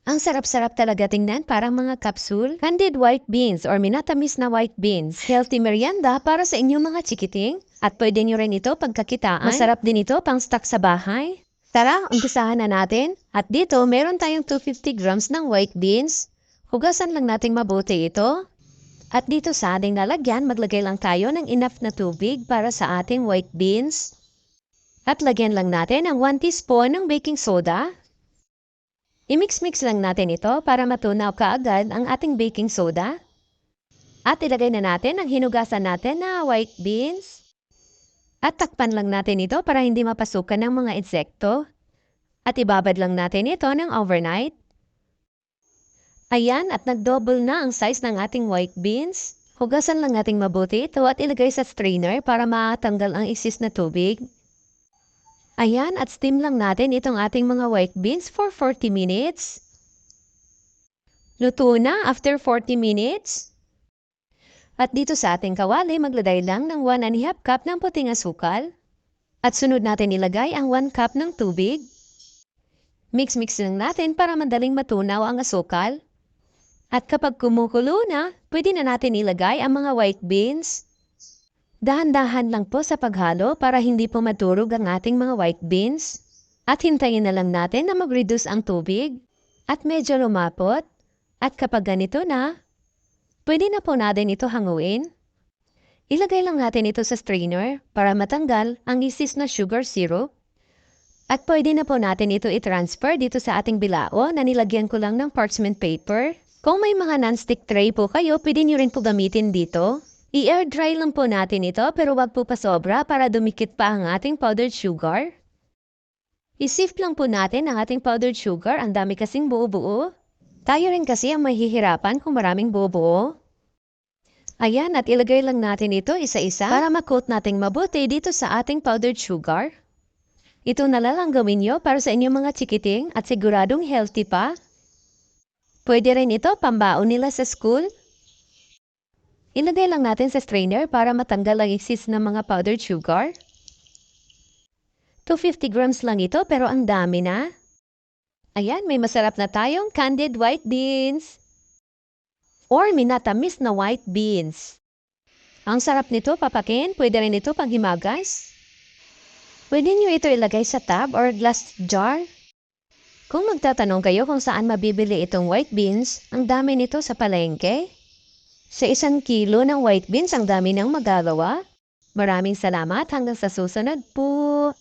Ang sarap-sarap talaga tingnan, parang mga capsule. Candied white beans or minatamis na white beans. Healthy merienda para sa inyong mga chikiting. At pwede nyo rin ito pagkakitaan. Masarap din ito pang stock sa bahay. Tara, umpisahan na natin. At dito, meron tayong 250 grams ng white beans. Hugasan lang nating mabuti ito. At dito sa ating lalagyan, maglagay lang tayo ng enough na tubig para sa ating white beans. At lagyan lang natin ang 1 teaspoon ng baking soda. I-mix-mix lang natin ito para matunaw kaagad ang ating baking soda. At ilagay na natin ang hinugasan natin na white beans. At takpan lang natin ito para hindi mapasukan ng mga insekto. At ibabad lang natin ito ng overnight. Ayan, at nag-double na ang size ng ating white beans. Hugasan lang natin mabuti ito at ilagay sa strainer para matanggal ang excess na tubig. Ayan, at steam lang natin itong ating mga white beans for 40 minutes. Luto na after 40 minutes. At dito sa ating kawali, maglagay lang ng 1½ cup ng puting asukal. At sunod natin ilagay ang 1 cup ng tubig. Mix-mix lang natin para madaling matunaw ang asukal. At kapag kumukulo na, pwede na natin ilagay ang mga white beans. Dahan-dahan lang po sa paghalo para hindi po maturog ang ating mga white beans. At hintayin na lang natin na mag-reduce ang tubig at medyo lumapot. At kapag ganito na, pwede na po natin ito hanguin. Ilagay lang natin ito sa strainer para matanggal ang isis na sugar syrup. At pwede na po natin ito i-transfer dito sa ating bilao na nilagyan ko lang ng parchment paper. Kung may mga non-stick tray po kayo, pwede nyo rin po gamitin dito. I-air dry lang po natin ito pero wag po pa sobra para dumikit pa ang ating powdered sugar. I-sift lang po natin ang ating powdered sugar, ang dami kasing buo-buo. Tayo rin kasi ang mahihirapan kung maraming buo-buo. Ayan, at ilagay lang natin ito isa-isa para ma-coat nating mabuti dito sa ating powdered sugar. Ito na lang gawin nyo para sa inyong mga chikiting at siguradong healthy pa. Pwede rin ito pambaon nila sa school. Ilagay lang natin sa strainer para matanggal ang excess ng mga powdered sugar. 250 grams lang ito pero ang dami na. Ayan, may masarap na tayong candied white beans. Or minatamis na white beans. Ang sarap nito, papakin. Pwede rin ito panghimagas. Pwede nyo ito ilagay sa tub or glass jar. Kung magtatanong kayo kung saan mabibili itong white beans, ang dami nito sa palengke. Sa 1 kilo ng white beans, ang dami nang magagawa. Maraming salamat hanggang sa susunod po.